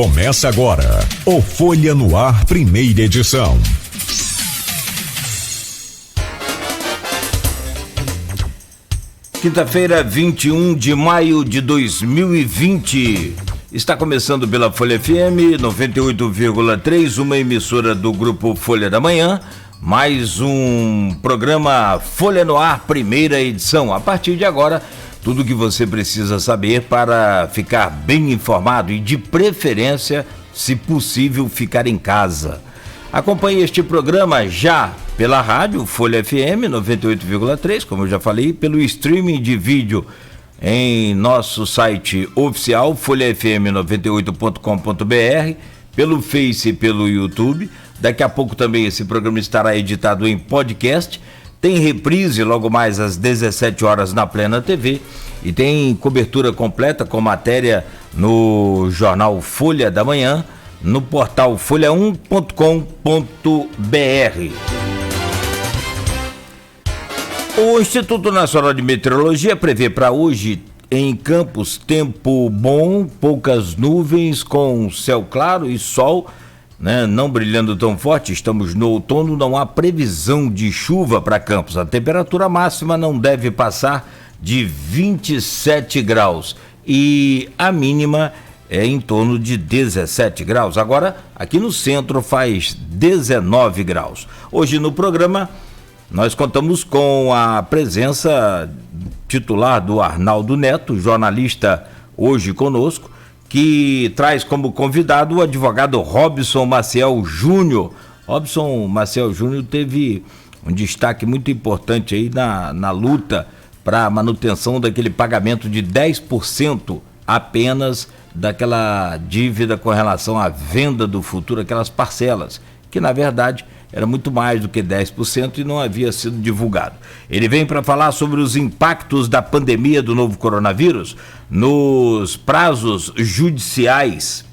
Começa agora o Folha no Ar, primeira edição. Quinta-feira, 21 de maio de 2020. Está começando pela Folha FM 98,3, uma emissora do grupo Folha da Manhã. Mais um programa Folha no Ar, primeira edição. A partir de agora, tudo que você precisa saber para ficar bem informado e, de preferência, se possível, ficar em casa. Acompanhe este programa já pela rádio Folha FM 98,3, como eu já falei, pelo streaming de vídeo em nosso site oficial folhafm98.com.br, pelo Face e pelo YouTube. Daqui a pouco também esse programa estará editado em podcast. Tem reprise logo mais às 17 horas na Plena TV e tem cobertura completa com matéria no jornal Folha da Manhã, no portal folha1.com.br. O Instituto Nacional de Meteorologia prevê para hoje em Campos tempo bom, poucas nuvens com céu claro e sol, né, não brilhando tão forte. Estamos no outono, não há previsão de chuva para Campos. A temperatura máxima não deve passar de 27 graus e a mínima é em torno de 17 graus. Agora, aqui no centro faz 19 graus. Hoje no programa, nós contamos com a presença titular do Arnaldo Neto, jornalista hoje conosco, que traz como convidado o advogado Robson Maciel Júnior. Robson Maciel Júnior teve um destaque muito importante aí na luta para a manutenção daquele pagamento de 10% apenas daquela dívida com relação à venda do futuro, aquelas parcelas, que na verdade era muito mais do que 10% e não havia sido divulgado. Ele vem para falar sobre os impactos da pandemia do novo coronavírus nos prazos judiciais.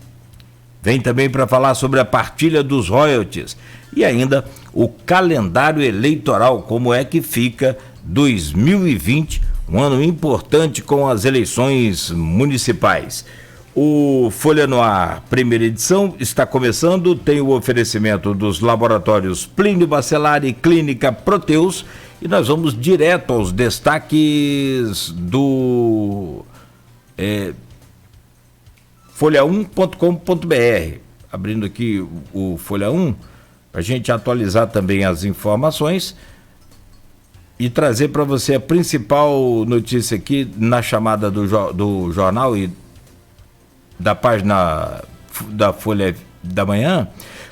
Vem também para falar sobre a partilha dos royalties e ainda o calendário eleitoral, como é que fica 2020, um ano importante com as eleições municipais. O Folha no Ar, primeira edição, está começando, tem o oferecimento dos laboratórios Plínio Bacelar e Clínica Proteus, e nós vamos direto aos destaques do folha1.com.br. Abrindo aqui o Folha 1, para a gente atualizar também as informações e trazer para você a principal notícia aqui na chamada do jornal e da página da Folha da Manhã.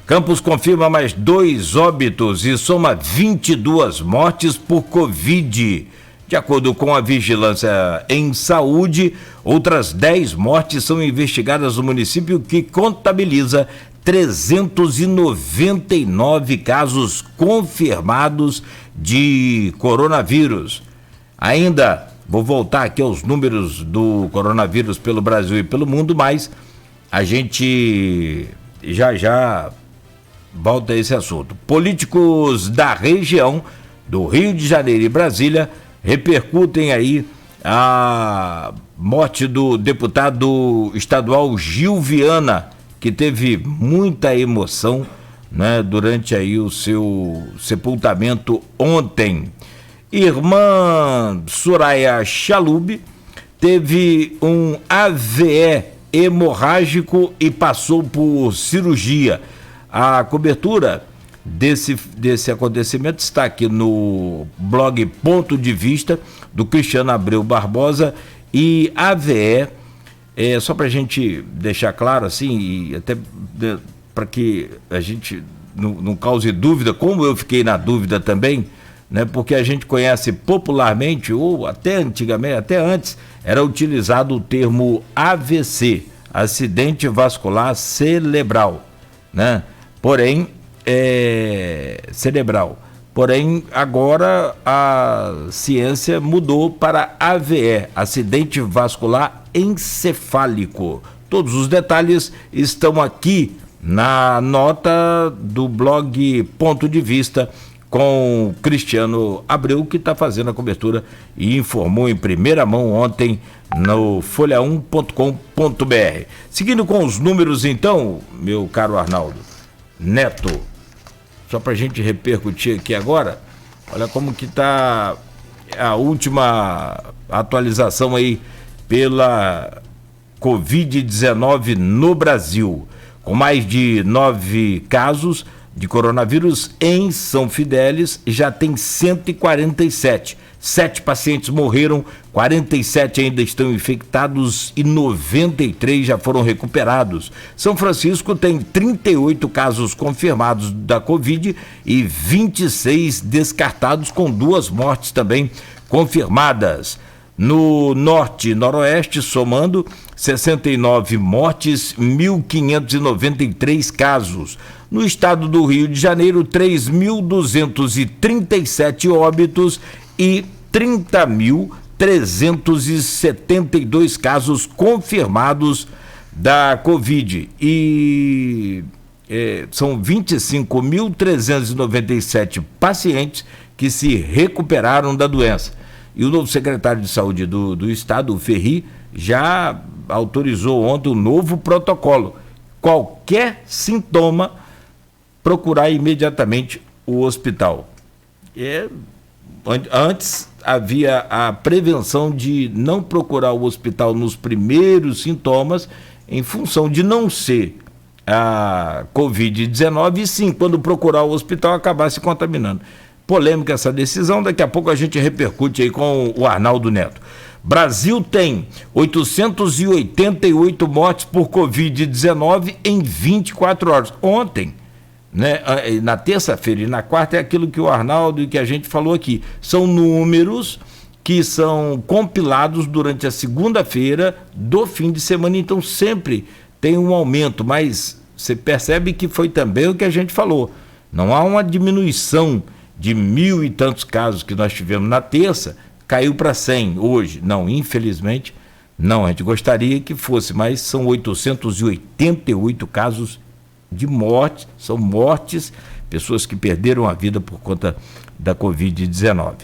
Campos confirma mais 2 óbitos e soma 22 mortes por Covid. De acordo com a Vigilância em Saúde, outras 10 mortes são investigadas no município, que contabiliza 399 casos confirmados de coronavírus. Ainda vou voltar aqui aos números do coronavírus pelo Brasil e pelo mundo, mas a gente já volta a esse assunto. Políticos da região do Rio de Janeiro e Brasília repercutem aí a morte do deputado estadual Gil Viana, que teve muita emoção, né, durante aí o seu sepultamento ontem. Irmã Soraya Chalub teve um AVE hemorrágico e passou por cirurgia. A cobertura desse acontecimento está aqui no blog Ponto de Vista, do Cristiano Abreu Barbosa. E AVE, só para a gente deixar claro assim, e até para que a gente não cause dúvida, como eu fiquei na dúvida também, né, porque a gente conhece popularmente, ou até antigamente, até antes, era utilizado o termo AVC, acidente vascular cerebral, né? Porém, cerebral. Porém, agora a ciência mudou para AVE, acidente vascular encefálico. Todos os detalhes estão aqui na nota do blog Ponto de Vista, com Cristiano Abreu, que está fazendo a cobertura e informou em primeira mão ontem no folha1.com.br. Seguindo com os números então, meu caro Arnaldo Neto, só para a gente repercutir aqui agora, olha como que está a última atualização aí pela Covid-19 no Brasil, com mais de 9 casos de coronavírus em São Fidélis, já tem 147. 7 pacientes morreram, 47 ainda estão infectados e 93 já foram recuperados. São Francisco tem 38 casos confirmados da Covid e 26 descartados, com 2 mortes também confirmadas. No norte e noroeste, somando 69 mortes, 1.593 casos. No estado do Rio de Janeiro, 3.237 óbitos e 30.372 casos confirmados da Covid. E são 25.397 pacientes que se recuperaram da doença. E o novo secretário de Saúde do Estado, o Ferri, já autorizou ontem um novo protocolo. Qualquer sintoma, procurar imediatamente o hospital. Antes havia a prevenção de não procurar o hospital nos primeiros sintomas, em função de não ser a Covid-19, e sim, quando procurar o hospital, acabar se contaminando. Polêmica essa decisão, daqui a pouco a gente repercute aí com o Arnaldo Neto. Brasil tem 888 mortes por Covid-19 em 24 horas. Ontem, né, na terça-feira e na quarta, é aquilo que o Arnaldo e que a gente falou aqui. São números que são compilados durante a segunda-feira do fim de semana, então sempre tem um aumento, mas você percebe que foi também o que a gente falou. Não há uma diminuição de 1.000 e tantos casos que nós tivemos na terça, caiu para 100 hoje. Não, infelizmente, não. A gente gostaria que fosse, mas são 888 casos de morte, são mortes, pessoas que perderam a vida por conta da Covid-19. O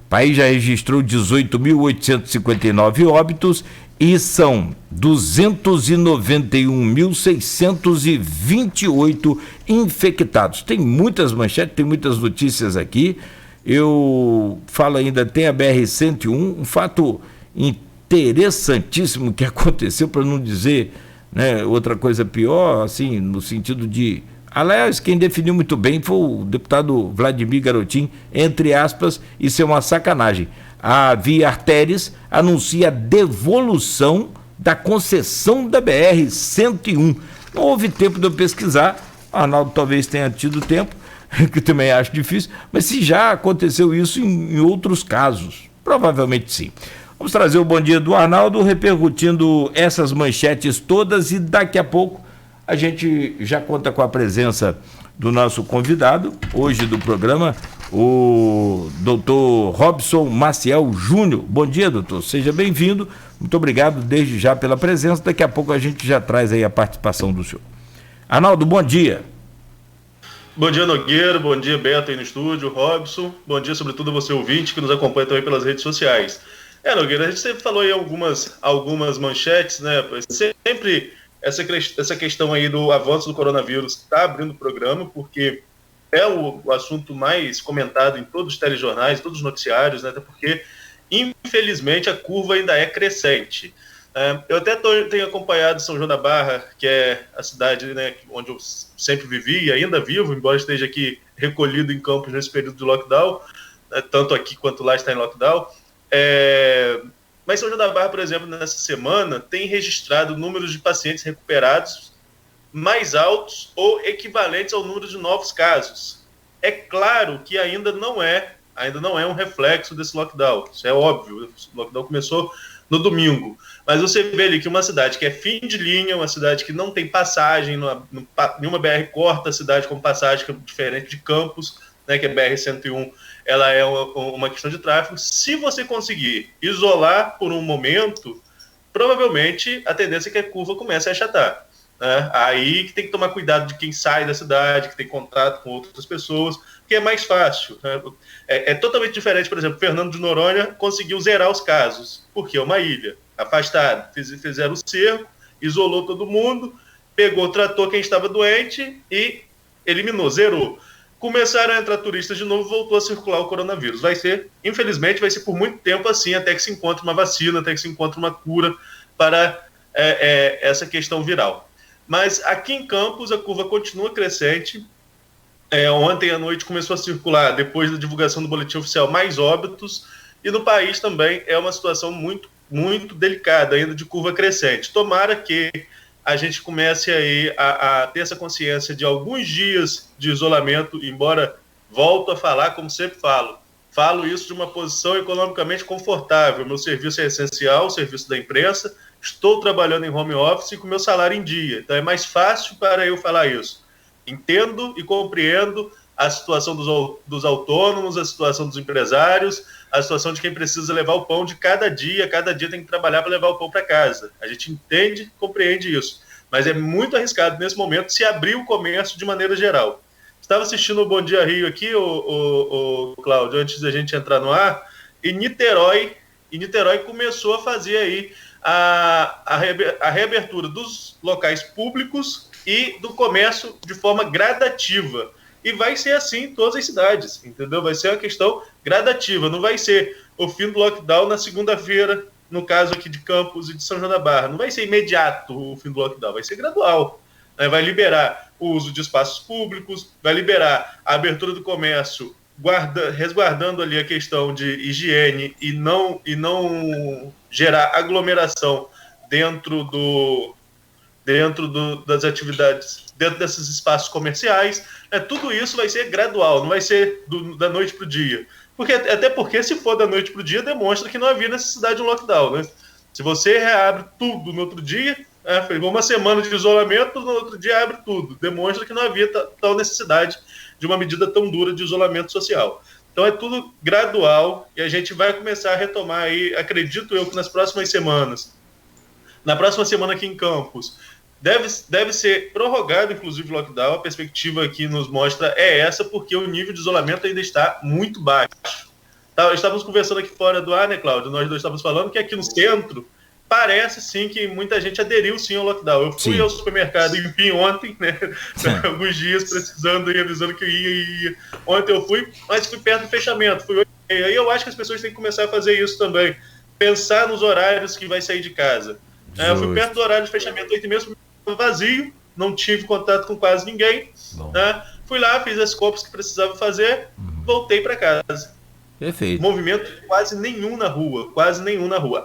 país já registrou 18.859 óbitos e são 291.628 infectados. Tem muitas manchetes, tem muitas notícias aqui. Eu falo ainda, tem a BR-101, um fato interessantíssimo que aconteceu, para não dizer, né, outra coisa pior, assim, no sentido de... Aliás, quem definiu muito bem foi o deputado Vladimir Garotin, entre aspas, isso é uma sacanagem. A Via Artéries anuncia a devolução da concessão da BR-101. Não houve tempo de eu pesquisar, Arnaldo talvez tenha tido tempo, que também acho difícil, mas se já aconteceu isso em outros casos, provavelmente sim. Vamos trazer o bom dia do Arnaldo, repercutindo essas manchetes todas, e daqui a pouco a gente já conta com a presença do nosso convidado, hoje do programa, o doutor Robson Maciel Júnior. Bom dia, doutor, seja bem-vindo, muito obrigado desde já pela presença, daqui a pouco a gente já traz aí a participação do senhor. Arnaldo, bom dia. Bom dia, Nogueira, bom dia, Beto aí no estúdio, Robson, bom dia sobretudo a você ouvinte que nos acompanha também pelas redes sociais. Nogueira, a gente sempre falou aí algumas manchetes, né, sempre essa questão aí do avanço do coronavírus está abrindo o programa, porque é o assunto mais comentado em todos os telejornais, todos os noticiários, né, até porque, infelizmente, a curva ainda é crescente. Eu até tenho acompanhado São João da Barra, que é a cidade, né, onde eu sempre vivi e ainda vivo, embora esteja aqui recolhido em Campos nesse período de lockdown, né, tanto aqui quanto lá está em lockdown. Mas São João da Barra, por exemplo, nessa semana, tem registrado números de pacientes recuperados mais altos ou equivalentes ao número de novos casos. É claro que ainda não é um reflexo desse lockdown, isso é óbvio, o lockdown começou no domingo, mas você vê ali que uma cidade que é fim de linha, uma cidade que não tem passagem, nenhuma BR corta a cidade com passagem, que é diferente de Campos, né, que é BR-101, ela é uma questão de tráfego. Se você conseguir isolar por um momento, provavelmente a tendência é que a curva comece a achatar. né? Aí que tem que tomar cuidado de quem sai da cidade, que tem contato com outras pessoas, que é mais fácil, né? É totalmente diferente, por exemplo, Fernando de Noronha conseguiu zerar os casos, porque é uma ilha, afastada, fizeram o cerco, isolou todo mundo, tratou quem estava doente e eliminou, zerou. Começaram a entrar turistas de novo, voltou a circular o coronavírus. Infelizmente, vai ser por muito tempo assim, até que se encontre uma vacina, até que se encontre uma cura para essa questão viral. Mas aqui em Campos, a curva continua crescente. Ontem à noite começou a circular, depois da divulgação do boletim oficial, mais óbitos. E no país também é uma situação muito, muito delicada, ainda de curva crescente. Tomara que a gente comece aí a ter essa consciência de alguns dias de isolamento, embora volto a falar, como sempre falo isso de uma posição economicamente confortável. Meu serviço é essencial, o serviço da imprensa, estou trabalhando em home office e com meu salário em dia, então é mais fácil para eu falar isso. Entendo e compreendo a situação dos autônomos, a situação dos empresários, a situação de quem precisa levar o pão de cada dia tem que trabalhar para levar o pão para casa. A gente entende e compreende isso, mas é muito arriscado nesse momento se abrir o comércio de maneira geral. Estava assistindo o Bom Dia Rio aqui, o Cláudio, antes da gente entrar no ar, e Niterói começou a fazer aí a reabertura dos locais públicos e do comércio de forma gradativa. E vai ser assim em todas as cidades, entendeu? Vai ser uma questão gradativa, não vai ser o fim do lockdown na segunda-feira, no caso aqui de Campos e de São João da Barra. Não vai ser imediato o fim do lockdown, vai ser gradual. Né? Vai liberar o uso de espaços públicos, vai liberar a abertura do comércio, resguardando ali a questão de higiene e não gerar aglomeração dentro das atividades, dentro desses espaços comerciais. Tudo isso vai ser gradual, não vai ser da noite para o dia. Até porque, se for da noite para o dia, demonstra que não havia necessidade de um lockdown. Né? Se você reabre tudo no outro dia, uma semana de isolamento, no outro dia abre tudo. Demonstra que não havia tal necessidade de uma medida tão dura de isolamento social. Então é tudo gradual e a gente vai começar a retomar aí, acredito eu, que nas próximas semanas. Na próxima semana aqui em Campos, deve ser prorrogado, inclusive, o lockdown. A perspectiva que nos mostra é essa, porque o nível de isolamento ainda está muito baixo. Estávamos conversando aqui fora do ar, né, Cláudio? Nós dois estávamos falando que aqui no centro parece, sim, que muita gente aderiu, sim, ao lockdown. Eu fui ao supermercado em Pim ontem, né? Alguns dias precisando e avisando que ia. Ontem eu fui, mas fui perto do fechamento. Fui 8h30. E eu acho que as pessoas têm que começar a fazer isso também. Pensar nos horários que vai sair de casa. Eu fui perto do horário de fechamento, 8h30, vazio, não tive contato com quase ninguém. Né? Fui lá, fiz as compras que precisava fazer, voltei para casa. Perfeito. Movimento quase nenhum na rua.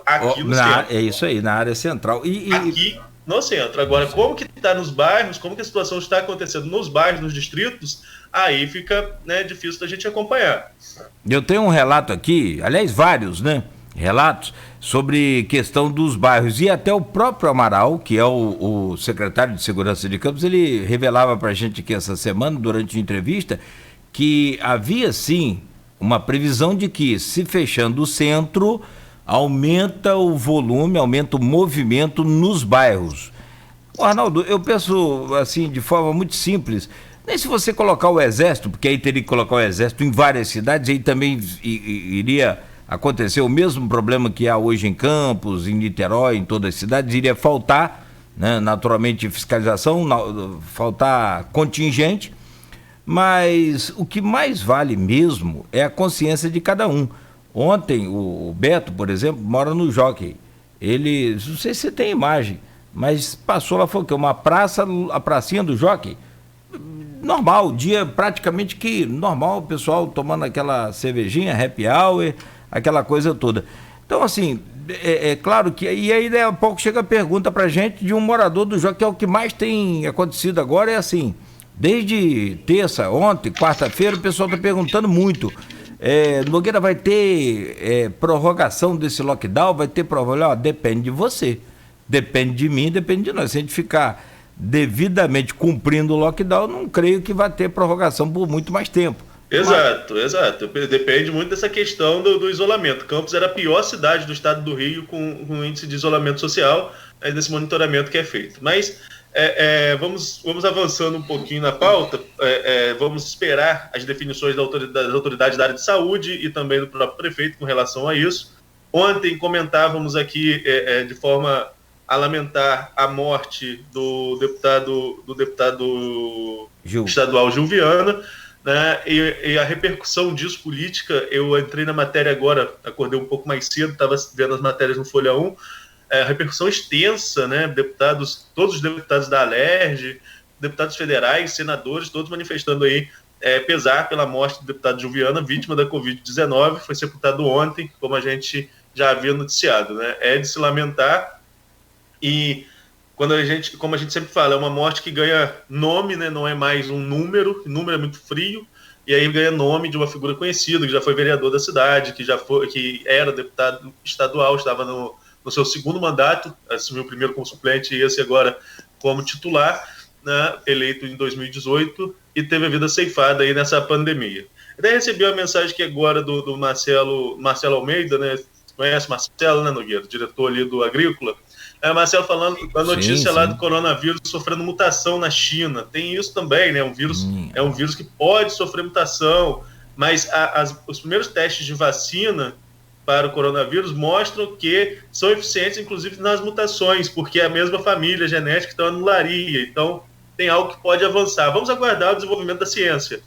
Aqui no centro. É isso aí, na área central. Aqui no centro. Agora, como que está nos bairros, como que a situação está acontecendo nos bairros, nos distritos, aí fica, né, difícil da gente acompanhar. Eu tenho um relato aqui, aliás, vários, né? Relatos sobre questão dos bairros, e até o próprio Amaral, que é o secretário de Segurança de Campos, ele revelava para a gente aqui essa semana, durante a entrevista, que havia sim uma previsão de que, se fechando o centro, aumenta o volume, aumenta o movimento nos bairros. Arnaldo, eu penso assim, de forma muito simples, nem se você colocar o Exército, porque aí teria que colocar o Exército em várias cidades, aí também iria acontecer o mesmo problema que há hoje em Campos, em Niterói, em todas as cidades, iria faltar, né, naturalmente, fiscalização, faltar contingente, mas o que mais vale mesmo é a consciência de cada um. Ontem, o Beto, por exemplo, mora no Jockey. Ele, não sei se você tem imagem, mas passou lá, foi o quê? Uma praça, a pracinha do Jockey. Normal, dia praticamente que normal, o pessoal tomando aquela cervejinha, happy hour, aquela coisa toda. Então, assim, é claro que... E aí, daí a pouco chega a pergunta pra gente de um morador do Jockey, que é o que mais tem acontecido agora, é assim, desde terça, ontem, quarta-feira, o pessoal está perguntando muito. Nogueira, vai ter prorrogação desse lockdown? Vai ter prorrogação? Depende de você, depende de mim, depende de nós. Se a gente ficar devidamente cumprindo o lockdown, não creio que vai ter prorrogação por muito mais tempo. Exato. Depende muito dessa questão do isolamento. Campos era a pior cidade do estado do Rio com índice de isolamento social, desse monitoramento que é feito. Mas vamos avançando um pouquinho na pauta, vamos esperar as definições das autoridades da área de saúde e também do próprio prefeito com relação a isso. Ontem comentávamos aqui de forma a lamentar a morte do deputado estadual Gil Viana, né, e a repercussão disso política. Eu entrei na matéria agora, acordei um pouco mais cedo, estava vendo as matérias no Folha 1, a repercussão extensa, né, todos os deputados da Alerj, deputados federais, senadores, todos manifestando aí pesar pela morte do deputado Gil Viana, vítima da Covid-19, foi sepultado ontem, como a gente já havia noticiado, né, é de se lamentar. E como a gente sempre fala, é uma morte que ganha nome, né? Não é mais um número, o número é muito frio, e aí ganha nome de uma figura conhecida, que já foi vereador da cidade, que era deputado estadual, estava no seu segundo mandato, assumiu o primeiro como suplente e esse agora como titular, né? Eleito em 2018, e teve a vida ceifada aí nessa pandemia. Até recebi uma mensagem aqui agora do Marcelo Almeida, né? Conhece Marcelo, né, Nogueira? Diretor ali do Agrícola. Marcelo falando a notícia lá do coronavírus sofrendo mutação na China. Tem isso também, né? É um vírus que pode sofrer mutação, mas os primeiros testes de vacina para o coronavírus mostram que são eficientes, inclusive nas mutações, porque é a mesma família genética, então anularia. Então, tem algo que pode avançar. Vamos aguardar o desenvolvimento da ciência.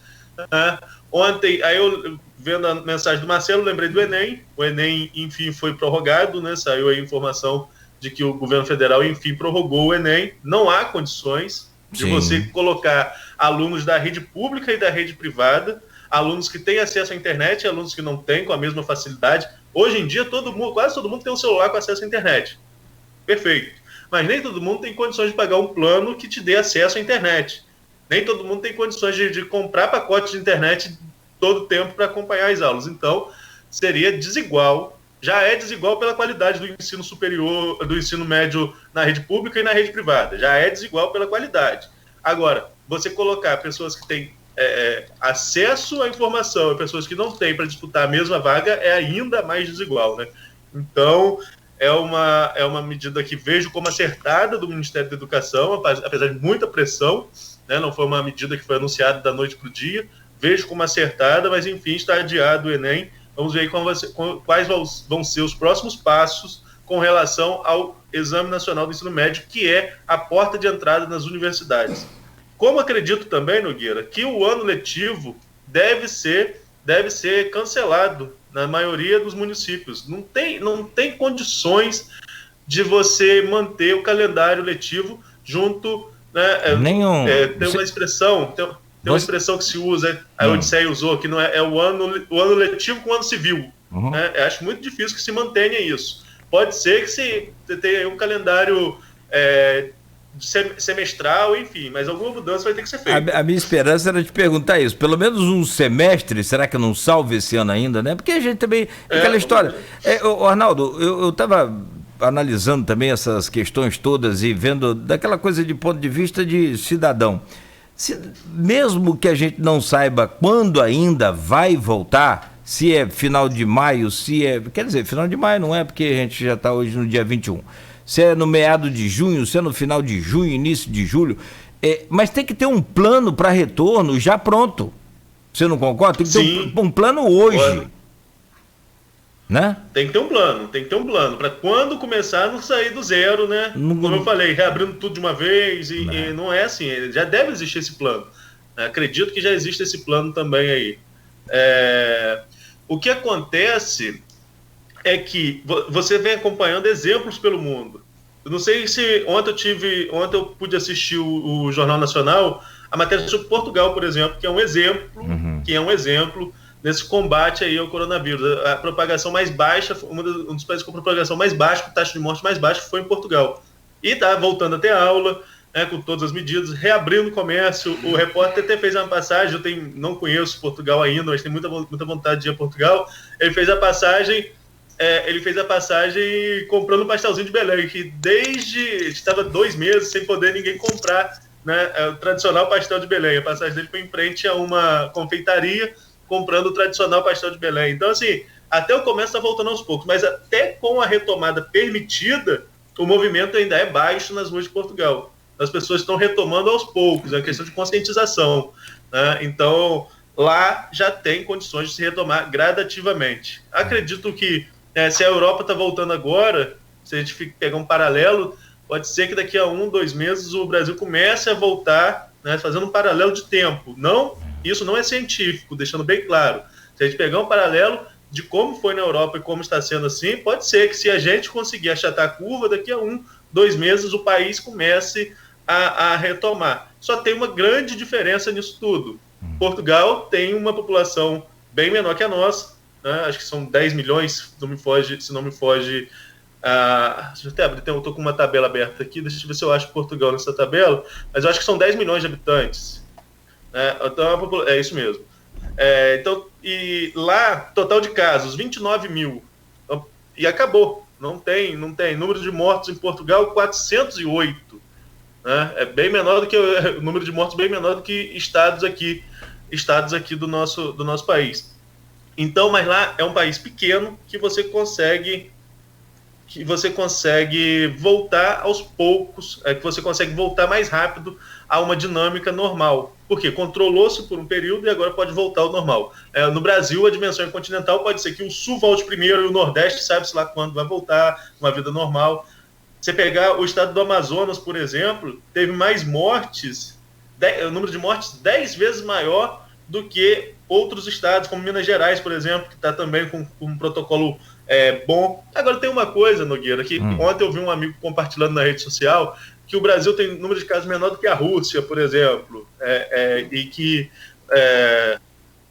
Ontem, aí eu vendo a mensagem do Marcelo, lembrei do Enem. O Enem, enfim, foi prorrogado, né? Saiu aí a informação de que o governo federal, enfim, prorrogou o Enem. Não há condições de você colocar alunos da rede pública e da rede privada, alunos que têm acesso à internet e alunos que não têm com a mesma facilidade. Hoje em dia, quase todo mundo tem um celular com acesso à internet. Perfeito. Mas nem todo mundo tem condições de pagar um plano que te dê acesso à internet. Nem todo mundo tem condições de comprar pacotes de internet todo o tempo para acompanhar as aulas. Então, seria desigual. Já é desigual pela qualidade do ensino superior, do ensino médio na rede pública e na rede privada. Já é desigual pela qualidade. Agora, você colocar pessoas que têm acesso à informação e pessoas que não têm para disputar a mesma vaga é ainda mais desigual, né? Então, é uma medida que vejo como acertada do Ministério da Educação, apesar de muita pressão, né? Não foi uma medida que foi anunciada da noite para o dia. Vejo como acertada, mas, enfim, está adiado o Enem. Vamos ver quais vão ser os próximos passos com relação ao Exame Nacional do Ensino Médio, que é a porta de entrada nas universidades. Como acredito também, Nogueira, que o ano letivo deve ser cancelado na maioria dos municípios. Não tem condições de você manter o calendário letivo junto, né? Tem uma expressão... Tem uma expressão que se usa, a Odisseia usou, que não é o ano letivo com o ano civil. Uhum. Né? Eu acho muito difícil que se mantenha isso. Pode ser que você tenha um calendário semestral, enfim, mas alguma mudança vai ter que ser feita. A minha esperança era te perguntar isso. Pelo menos um semestre, será que não salve esse ano ainda, né? Porque a gente também... Aquela história... Arnaldo, eu estava analisando também essas questões todas e vendo daquela coisa de ponto de vista de cidadão. Mesmo que a gente não saiba quando ainda vai voltar, se é final de maio, quer dizer, final de maio não é, porque a gente já está hoje no dia 21, se é no meado de junho, se é no final de junho, início de julho, mas tem que ter um plano para retorno já pronto. Você não concorda? Tem que ter um plano hoje. Né? Tem que ter um plano para quando começar a não sair do zero, né? Como eu falei, reabrindo tudo de uma vez e não é assim, já deve existir esse plano. Acredito que já existe esse plano também aí. O que acontece é que você vem acompanhando exemplos pelo mundo. Eu não sei se ontem eu pude assistir o Jornal Nacional, a matéria sobre Portugal, por exemplo, que é um exemplo nesse combate aí ao coronavírus. A propagação mais baixa, um dos países com propagação mais baixa, com taxa de morte mais baixa, foi em Portugal. E está voltando a ter aula, né, com todas as medidas, reabrindo o comércio. O repórter até fez uma passagem, não conheço Portugal ainda, mas tenho muita vontade de ir a Portugal. Ele fez a passagem comprando um pastelzinho de Belém, que estava 2 meses sem poder ninguém comprar, né, o tradicional pastel de Belém. A passagem dele foi em frente a uma confeitaria, comprando o tradicional pastel de Belém. Então, assim, até o comércio está voltando aos poucos, mas até com a retomada permitida, o movimento ainda é baixo nas ruas de Portugal. As pessoas estão retomando aos poucos, é uma questão de conscientização, né? Então, lá já tem condições de se retomar gradativamente. Acredito que, se a Europa está voltando agora, se a gente pegar um paralelo, pode ser que daqui a 1-2 meses o Brasil comece a voltar, né, fazendo um paralelo de tempo. Isso não é científico, deixando bem claro. Se a gente pegar um paralelo de como foi na Europa e como está sendo assim, pode ser que se a gente conseguir achatar a curva, daqui a 1-2 meses o país comece a retomar. Só tem uma grande diferença nisso tudo. Portugal tem uma população bem menor que a nossa, né? Acho que são 10 milhões, se não me foge. Deixa eu até abrir, eu estou com uma tabela aberta aqui, deixa eu ver se eu acho Portugal nessa tabela, mas eu acho que são 10 milhões de habitantes. Então, é isso mesmo. Então, e lá, total de casos, 29 mil. E acabou. Não tem. Número de mortos em Portugal, 408. Né? É bem menor do que o número de mortos, bem menor do que estados aqui do nosso país. Então, mas lá é um país pequeno que você consegue voltar aos poucos, que você consegue voltar mais rápido a uma dinâmica normal. Porque controlou-se por um período e agora pode voltar ao normal. No Brasil, a dimensão continental pode ser que o Sul volte primeiro e o Nordeste sabe-se lá quando vai voltar, uma vida normal. Você pegar o estado do Amazonas, por exemplo, teve mais mortes, o número de mortes 10 vezes maior do que outros estados, como Minas Gerais, por exemplo, que está também com um protocolo bom. Agora tem uma coisa, Nogueira, que ontem eu vi um amigo compartilhando na rede social, que o Brasil tem um número de casos menor do que a Rússia, por exemplo, e que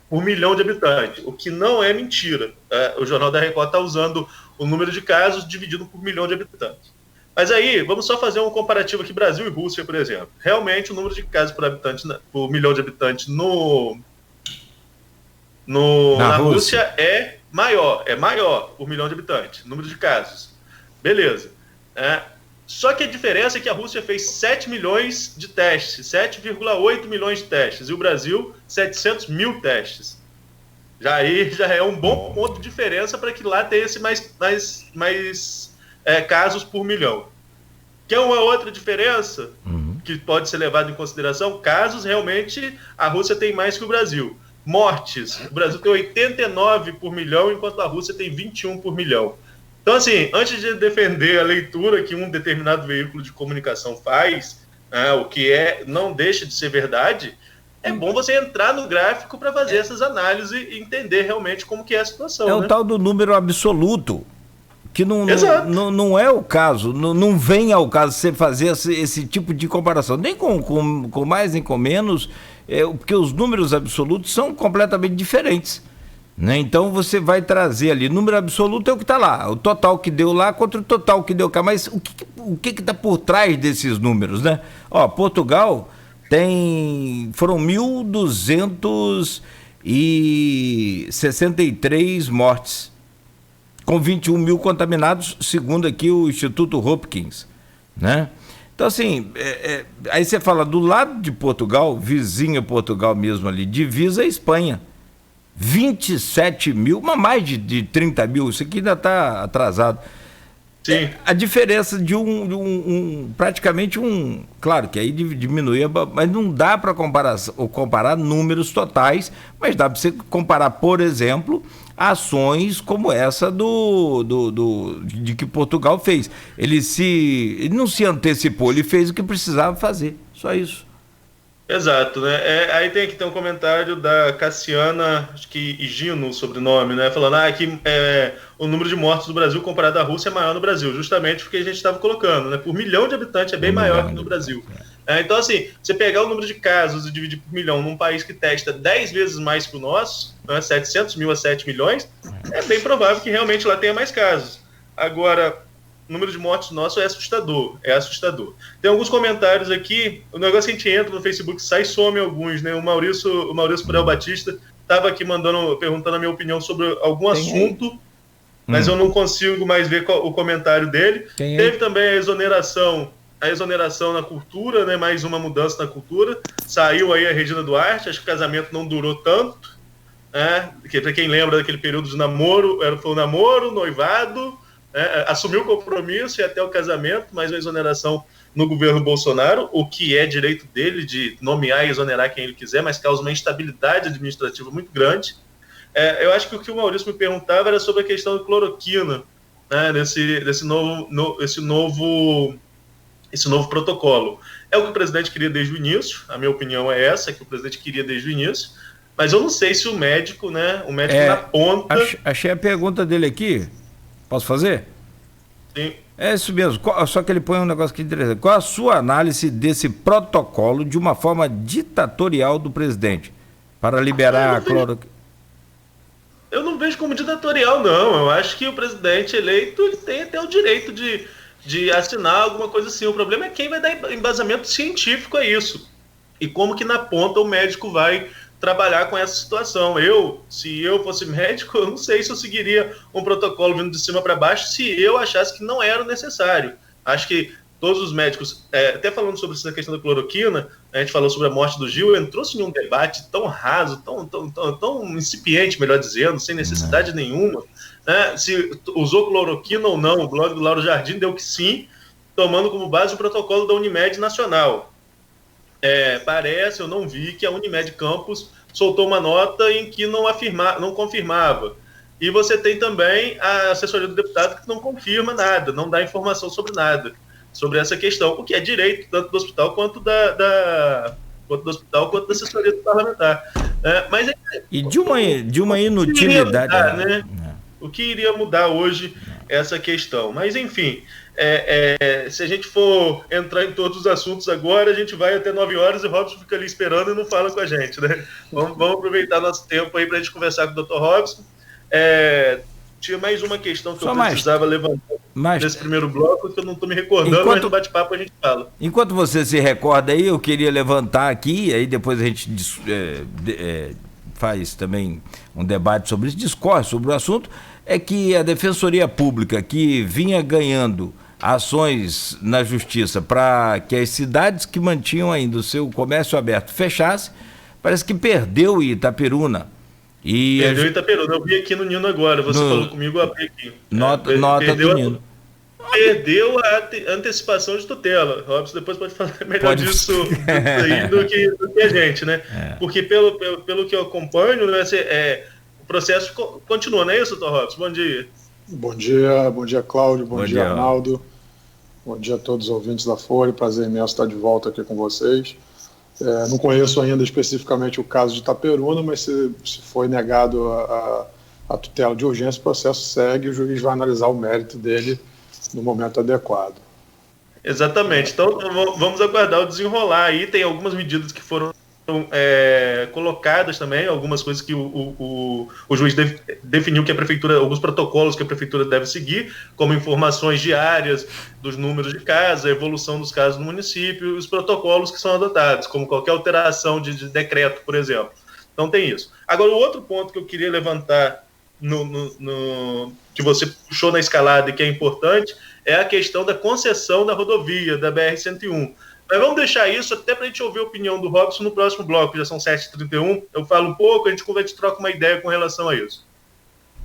por milhão de habitantes, o que não é mentira. O Jornal da Record está usando o número de casos dividido por milhão de habitantes. Mas aí, vamos só fazer um comparativo aqui, Brasil e Rússia, por exemplo. Realmente, o número de casos por milhão de habitantes na Rússia é maior por milhão de habitantes, número de casos. Beleza. Só que a diferença é que a Rússia fez 7 milhões de testes, 7,8 milhões de testes, e o Brasil, 700 mil testes. Já é um bom ponto de diferença para que lá tenha mais casos por milhão. Que é uma outra diferença que pode ser levada em consideração, casos realmente a Rússia tem mais que o Brasil. Mortes, o Brasil tem 89 por milhão, enquanto a Rússia tem 21 por milhão. Então, assim, antes de defender a leitura que um determinado veículo de comunicação faz, o que não deixa de ser verdade, é bom você entrar no gráfico para fazer essas análises e entender realmente como que é a situação. É o tal do número absoluto, que não é o caso, não vem ao caso você fazer esse tipo de comparação, nem com mais nem com menos, porque os números absolutos são completamente diferentes. Né? Então você vai trazer ali, número absoluto é o que está lá, o total que deu lá contra o total que deu cá, mas o que está por trás desses números, né? Portugal foram 1.263 mortes, com 21 mil contaminados, segundo aqui o Instituto Hopkins, né? Então, assim, aí você fala do lado de Portugal, vizinho Portugal mesmo ali, divisa a Espanha, 27 mil, mais de 30 mil, isso aqui ainda está atrasado. Sim. A diferença de praticamente claro que aí diminui, mas não dá para comparar números totais, mas dá para você comparar, por exemplo, ações como essa de que Portugal fez. Ele não se antecipou, ele fez o que precisava fazer, só isso. Exato, né? Aí tem um comentário da Cassiana, acho que Higino, o sobrenome, né? Falando que o número de mortos do Brasil comparado à Rússia é maior no Brasil, justamente porque a gente estava colocando, né? Por milhão de habitantes é bem maior que no Brasil. Então, assim, você pegar o número de casos e dividir por milhão num país que testa 10 vezes mais que o nosso, né? 700 mil a 7 milhões, é bem provável que realmente lá tenha mais casos. Agora, o número de mortes nosso é assustador. Tem alguns comentários aqui, o negócio que a gente entra no Facebook, sai e some alguns, né? O Maurício Purel Batista estava aqui perguntando a minha opinião sobre algum assunto, mas eu não consigo mais ver o comentário dele. Teve também a exoneração na cultura, né? Mais uma mudança na cultura. Saiu aí a Regina Duarte, acho que o casamento não durou tanto, que para quem lembra daquele período de namoro, foi o namoro, noivado, assumiu o compromisso e até o casamento, mais uma exoneração no governo Bolsonaro, o que é direito dele de nomear e exonerar quem ele quiser, mas causa uma instabilidade administrativa muito grande. Eu acho que o Maurício me perguntava era sobre a questão da cloroquina, né, desse novo protocolo. É o que o presidente queria desde o início, a minha opinião é essa, que o presidente queria desde o início, mas eu não sei se o médico na ponta... Achei a pergunta dele aqui, posso fazer? Sim. É isso mesmo, só que ele põe um negócio aqui interessante. Qual a sua análise desse protocolo de uma forma ditatorial do presidente para liberar a cloroquina? Eu não vejo como ditatorial, não. Eu acho que o presidente eleito ele tem até o direito de assinar alguma coisa assim. O problema é quem vai dar embasamento científico a isso. E como que na ponta o médico vai trabalhar com essa situação. Se eu fosse médico, eu não sei se eu seguiria um protocolo vindo de cima para baixo se eu achasse que não era necessário. Acho que todos os médicos, até falando sobre essa questão da cloroquina, a gente falou sobre a morte do Gil, entrou-se em um debate tão raso, tão incipiente, melhor dizendo, sem necessidade nenhuma, né? Se usou cloroquina ou não, o blog do Lauro Jardim deu que sim, tomando como base o protocolo da Unimed Nacional. Eu não vi que a Unimed Campos soltou uma nota em que não confirmava. E você tem também a assessoria do deputado que não confirma nada, não dá informação sobre nada, sobre essa questão, o que é direito tanto do hospital quanto da assessoria do parlamentar. E de uma inutilidade. O que iria mudar hoje essa questão? Mas, enfim, se a gente for entrar em todos os assuntos agora, a gente vai até 9 horas e o Robson fica ali esperando e não fala com a gente, né? Vamos aproveitar nosso tempo aí para a gente conversar com o Dr. Robson. Tinha mais uma questão que eu precisava levantar nesse primeiro bloco, que eu não estou me recordando, mas no bate-papo a gente fala. Enquanto você se recorda aí, eu queria levantar aqui, aí depois a gente faz também um debate sobre isso, discorre sobre o assunto, é que a Defensoria Pública, que vinha ganhando ações na Justiça para que as cidades que mantinham ainda o seu comércio aberto fechassem, parece que perdeu Itaperuna. Perdeu Itaperuna, eu vi aqui no Nino agora, você falou comigo, eu abri aqui. Nota do Nino. Perdeu a antecipação de tutela. Robson depois pode falar melhor disso aí do que a gente, né? Porque pelo que eu acompanho, o processo continua, não é isso, Dr. Robson? Bom dia. Bom dia, Cláudio, bom dia, Arnaldo. Bom dia a todos os ouvintes da Folha, prazer imenso estar de volta aqui com vocês. Não conheço ainda especificamente o caso de Itaperuna, mas se foi negado a tutela de urgência, o processo segue e o juiz vai analisar o mérito dele no momento adequado. Exatamente. Então, vamos aguardar o desenrolar aí. Tem algumas medidas que foram colocadas também, algumas coisas que o juiz definiu que a prefeitura, alguns protocolos que a prefeitura deve seguir, como informações diárias dos números de casos, a evolução dos casos no município, os protocolos que são adotados, como qualquer alteração de decreto, por exemplo. Então tem isso. Agora, o outro ponto que eu queria levantar que você puxou na escalada e que é importante, é a questão da concessão da rodovia, da BR-101. Mas vamos deixar isso até para a gente ouvir a opinião do Robson no próximo bloco, já são 7h31, eu falo um pouco, a gente troca uma ideia com relação a isso.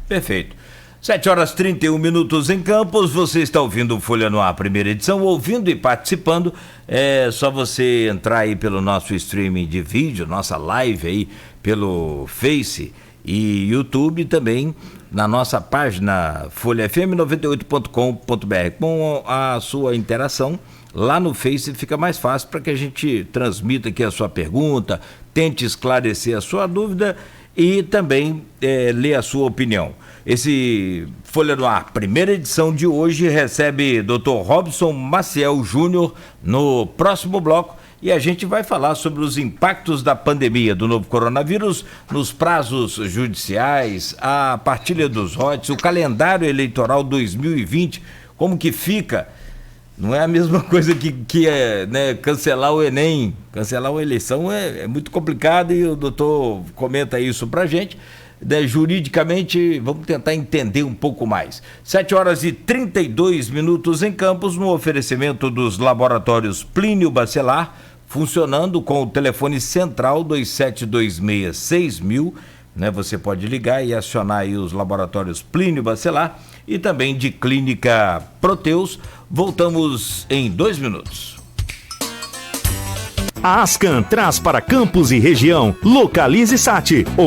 Perfeito. 7h31 em Campos, você está ouvindo o Folha no Ar, primeira edição, ouvindo e participando, é só você entrar aí pelo nosso streaming de vídeo, nossa live aí pelo Face e YouTube também, na nossa página folhafm98.com.br. Com a sua interação, lá no Face fica mais fácil para que a gente transmita aqui a sua pergunta, tente esclarecer a sua dúvida e também ler a sua opinião. Esse Folha no Ar, primeira edição de hoje, recebe Dr. Robson Maciel Júnior no próximo bloco e a gente vai falar sobre os impactos da pandemia do novo coronavírus nos prazos judiciais, a partilha dos royalties, o calendário eleitoral 2020, como que fica. Não é a mesma coisa que cancelar o Enem. Cancelar uma eleição é muito complicado e o doutor comenta isso pra gente. Juridicamente, vamos tentar entender um pouco mais. 7h32 em Campos, no oferecimento dos laboratórios Plínio Bacelar, funcionando com o telefone central 27266000, né? Você pode ligar e acionar aí os laboratórios Plínio Bacelar e também de Clínica Proteus. Voltamos em 2 minutos. A Ascan traz para Campos e região Localize Sat.